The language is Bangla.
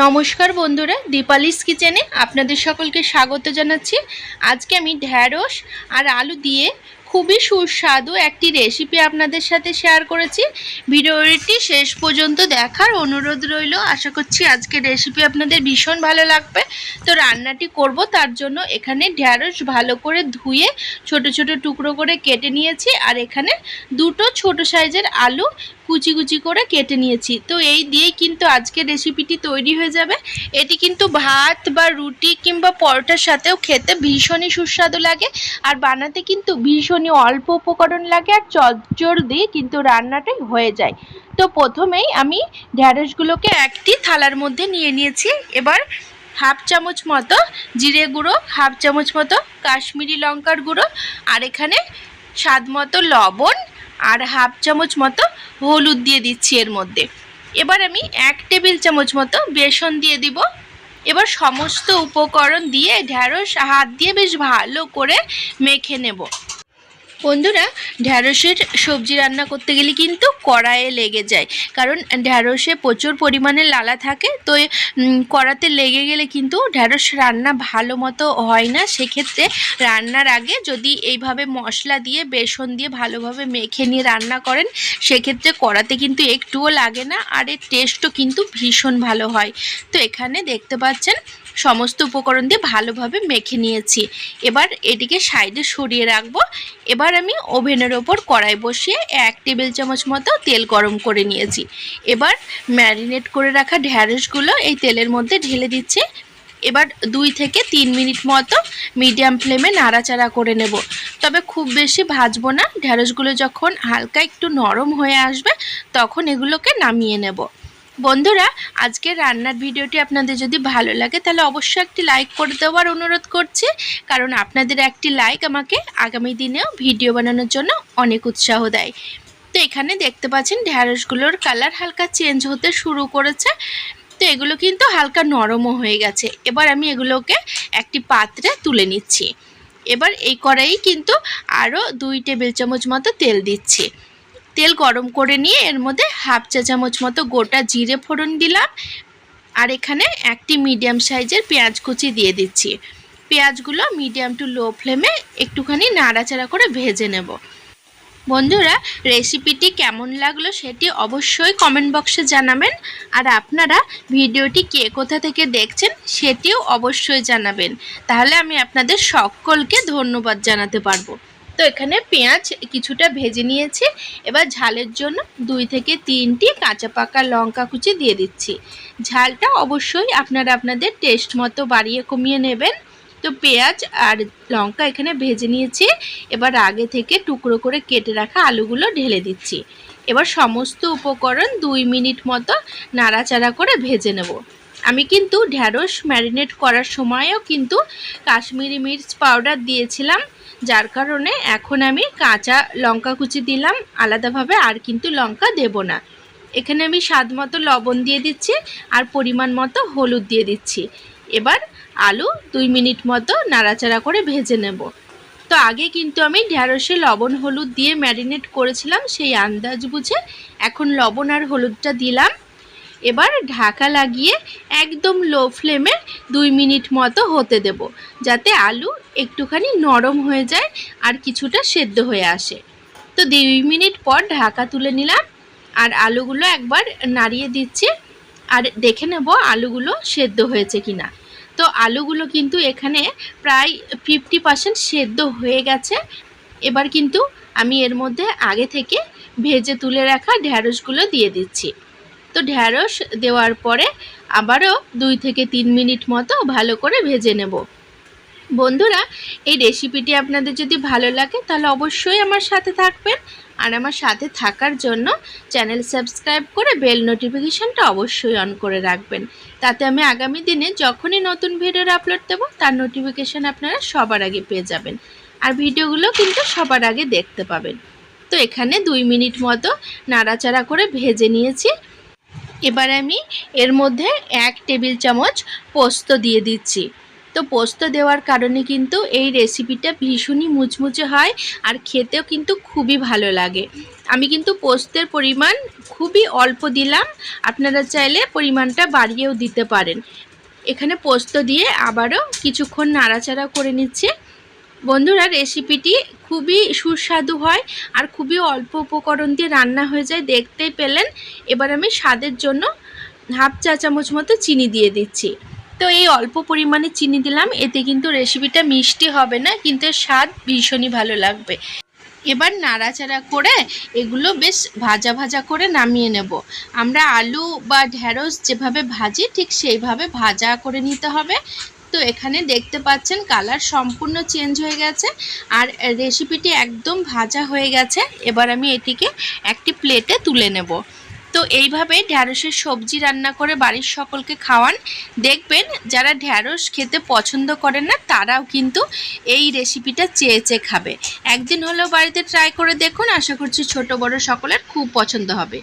নমস্কার বন্ধুরা, দীপালিস কিচেনে আপনাদের সকলকে স্বাগত জানাচ্ছি। আজকে আমি ঢ্যাঁড়স আর আলু দিয়ে খুবই সুস্বাদু একটি রেসিপি আপনাদের সাথে শেয়ার করেছি। ভিডিওটি শেষ পর্যন্ত দেখার অনুরোধ রইল। আশা করছি আজকের রেসিপি আপনাদের ভীষণ ভালো লাগবে। তো রান্নাটি করব, তার জন্য এখানে ঢ্যাঁড়স ভালো করে ধুয়ে ছোট ছোট টুকরো করে কেটে নিয়েছি, আর এখানে দুটো ছোট সাইজের আলু কুচি কুচি করে কেটে নিয়েছি। তো এই দিয়েই কিন্তু আজকের রেসিপিটি তৈরি হয়ে যাবে। এটি কিন্তু ভাত বা রুটি কিংবা পরোটার সাথেও খেতে ভীষণই সুস্বাদু লাগে, আর বানাতে কিন্তু ভীষণই অল্প উপকরণ লাগে, আর চটজলদি দিয়ে কিন্তু রান্নাটাই হয়ে যায়। তো প্রথমেই আমি ঢ্যাঁড়সগুলোকে একটি থালার মধ্যে নিয়ে নিয়েছি। এবার হাফ চামচ মতো জিরে গুঁড়ো, হাফ চামচ মতো কাশ্মীরি লঙ্কার গুঁড়ো, আর এখানে স্বাদ মতো লবণ আর হাফ চামচ মতো হলুদ দিয়ে দিচ্ছি এর মধ্যে। এবার আমি 1 টেবিল চামচ মতো বেসন দিয়ে দিব। এবার সমস্ত উপকরণ দিয়ে ঢ্যাঁড়স হাত দিয়ে বেশ ভালো করে মেখে নেব। বন্ধুরা, ঢ্যাঁড়সের সবজি রান্না করতে গেলে কিন্তু কড়াইয়ে লেগে যায়, কারণ ঢ্যাঁড়সে প্রচুর পরিমাণে লালা থাকে। তো কড়াতে লেগে গেলে কিন্তু ঢ্যাঁড়স রান্না ভালো মতো হয় না। সেক্ষেত্রে রান্নার আগে যদি এইভাবে মশলা দিয়ে বেসন দিয়ে ভালোভাবে মেখে নিয়ে রান্না করেন, সেক্ষেত্রে কড়াতে কিন্তু একটুও লাগে না, আর এর টেস্টও কিন্তু ভীষণ ভালো হয়। তো এখানে দেখতে পাচ্ছেন সমস্ত উপকরণ দিয়ে ভালোভাবে মেখে নিয়েছি। এবার এটিকে সাইডে সরিয়ে রাখবো। এবার আমি ওভেনের ওপর কড়াই বসিয়ে 1 টেবিল চামচ মতো তেল গরম করে নিয়েছি। এবার ম্যারিনেট করে রাখা ঢ্যাঁড়সগুলো এই তেলের মধ্যে ঢেলে দিচ্ছি। এবার 2 থেকে 3 মিনিট মতো মিডিয়াম ফ্লেমে নাড়াচাড়া করে নেব। তবে খুব বেশি ভাজবো না। ঢ্যাঁড়সগুলো যখন হালকা একটু নরম হয়ে আসবে, তখন এগুলোকে নামিয়ে নেব। বন্ধুরা, আজকের রান্নার ভিডিওটি আপনাদের যদি ভালো লাগে, তাহলে অবশ্যই একটি লাইক করে দেওয়ার অনুরোধ করছি, কারণ আপনাদের একটি লাইক আমাকে আগামী দিনেও ভিডিও বানানোর জন্য অনেক উৎসাহ দেয়। তো এখানে দেখতে পাচ্ছেন ঢ্যাঁড়সগুলোর কালার হালকা চেঞ্জ হতে শুরু করেছে। তো এগুলো কিন্তু হালকা নরমও হয়ে গেছে। এবার আমি এগুলোকে একটি পাত্রে তুলে নিচ্ছি। এবার এই কড়াইয়ে কিন্তু আরও 2 টেবিল চামচ মতো তেল দিচ্ছি। তেল গরম করে নিয়ে এর মধ্যে হাফ চা চামচ মতো গোটা জিরে ফোড়ন দিলাম, আর এখানে একটি মিডিয়াম সাইজের পেঁয়াজ কুচি দিয়ে দিচ্ছি। পেঁয়াজগুলো মিডিয়াম টু লো ফ্লেমে একটুখানি নাড়াচাড়া করে ভেজে নেব। বন্ধুরা, রেসিপিটি কেমন লাগলো সেটি অবশ্যই কমেন্ট বক্সে জানাবেন, আর আপনারা ভিডিওটি কে কোথা থেকে দেখছেন সেটিও অবশ্যই জানাবেন। তাহলে আমি আপনাদের সকলকে ধন্যবাদ জানাতে পারবো। তো এখানে পেঁয়াজ কিছুটা ভেজে নিয়েছি। এবার ঝালের জন্য 2 থেকে 3টি কাঁচা পাকা লঙ্কা কুচি দিয়ে দিচ্ছি। ঝালটা অবশ্যই আপনারা আপনাদের টেস্ট মতো বাড়িয়ে কমিয়ে নেবেন। তো পেঁয়াজ আর লঙ্কা এখানে ভেজে নিয়েছি। এবার আগে থেকে টুকরো করে কেটে রাখা আলুগুলো ঢেলে দিচ্ছি। এবার সমস্ত উপকরণ 2 মিনিট মতো নাড়াচাড়া করে ভেজে নেব। আমি কিন্তু ঢ্যাঁড়স ম্যারিনেট করার সময়ও কিন্তু কাশ্মীরি মির্চ পাউডার দিয়েছিলাম, যার কারণে এখন আমি কাঁচা লঙ্কা কুচি দিলাম আলাদাভাবে, আর কিন্তু লঙ্কা দেব না। এখানে আমি স্বাদ মতো লবণ দিয়ে দিচ্ছি, আর পরিমাণ মতো হলুদ দিয়ে দিচ্ছি। এবার আলু 2 মিনিট মতো নাড়াচাড়া করে ভেজে নেব। তো আগে কিন্তু আমি ঢ্যাঁড়সে লবণ হলুদ দিয়ে ম্যারিনেট করেছিলাম, সেই আন্দাজ বুঝে এখন লবণ আর হলুদটা দিলাম। এবার ঢাকা লাগিয়ে একদম লো ফ্লেমে 2 মিনিট মতো হতে দেব, যাতে আলু একটুখানি নরম হয়ে যায় আর কিছুটা সেদ্ধ হয়ে আসে। তো 2 মিনিট পর ঢাকা তুলে নিলাম, আর আলুগুলো একবার নাড়িয়ে দিচ্ছি, আর দেখে নেব আলুগুলো সেদ্ধ হয়েছে কিনা। তো আলুগুলো কিন্তু এখানে প্রায় 50% সেদ্ধ হয়ে গেছে। এবার কিন্তু আমি এর মধ্যে আগে থেকে ভেজে তুলে রাখা ঢ্যাঁড়সগুলো দিয়ে দিচ্ছি। তো ঢ্যাঁড়স দেওয়ার পরে আবারও 2 থেকে 3 মিনিট মতো ভালো করে ভেজে নেব। বন্ধুরা, এই রেসিপিটি আপনাদের যদি ভালো লাগে, তাহলে অবশ্যই আমার সাথে থাকবেন, আর আমার সাথে থাকার জন্য চ্যানেল সাবস্ক্রাইব করে বেল নোটিফিকেশানটা অবশ্যই অন করে রাখবেন। তাতে আমি আগামী দিনে যখনই নতুন ভিডিওর আপলোড দেবো, তার নোটিফিকেশান আপনারা সবার আগে পেয়ে যাবেন, আর ভিডিওগুলো কিন্তু সবার আগে দেখতে পাবেন। তো এখানে 2 মিনিট মতো নাড়াচাড়া করে ভেজে নিয়েছি। এবার আমি এর মধ্যে 1 টেবিল চামচ পোস্ত দিয়ে দিচ্ছি। তো পোস্ত দেওয়ার কারণে কিন্তু এই রেসিপিটা ভীষণই মুচমুচে হয় আর খেতেও কিন্তু খুবই ভালো লাগে। আমি কিন্তু পোস্তের পরিমাণ খুবই অল্প দিলাম, আপনারা চাইলে পরিমাণটা বাড়িয়েও দিতে পারেন। এখানে পোস্ত দিয়ে আবারও কিছুক্ষণ নাড়াচাড়া করে নিচ্ছে। বন্ধুরা, রেসিপিটি খুবই সুস্বাদু হয় আর খুবই অল্প উপকরণ দিয়ে রান্না হয়ে যায়, দেখতেই পেলেন। এবার আমি স্বাদের জন্য হাফ চা চামচ মতো চিনি দিয়ে দিচ্ছি। তো এই অল্প পরিমাণে চিনি দিলাম, এতে কিন্তু রেসিপিটা মিষ্টি হবে না, কিন্তু স্বাদ ভীষণই ভালো লাগবে। এবার নাড়াচাড়া করে এগুলো বেশ ভাজা ভাজা করে নামিয়ে নেব। আমরা আলু বা ঢ্যাঁড়স যেভাবে ভাজি ঠিক সেইভাবে ভাজা করে নিতে হবে। তো এখানে দেখতে পাচ্ছেন কালার সম্পূর্ণ চেঞ্জ হয়ে গেছে আর রেসিপিটি একদম ভাজা হয়ে গেছে। এবার আমি এটিকে একটি প্লেটে তুলে নেব। তো এইভাবে ঢ্যাঁড়সের সবজি রান্না করে বাড়ির সকলকে খাওয়ান, দেখবেন যারা ঢ্যাঁড়স খেতে পছন্দ করেন না তারাও কিন্তু এই রেসিপিটা চেয়ে চেয়ে খাবে। একদিন হলেও বাড়িতে ট্রাই করে দেখুন, আশা করছি ছোট বড় সকলের খুব পছন্দ হবে।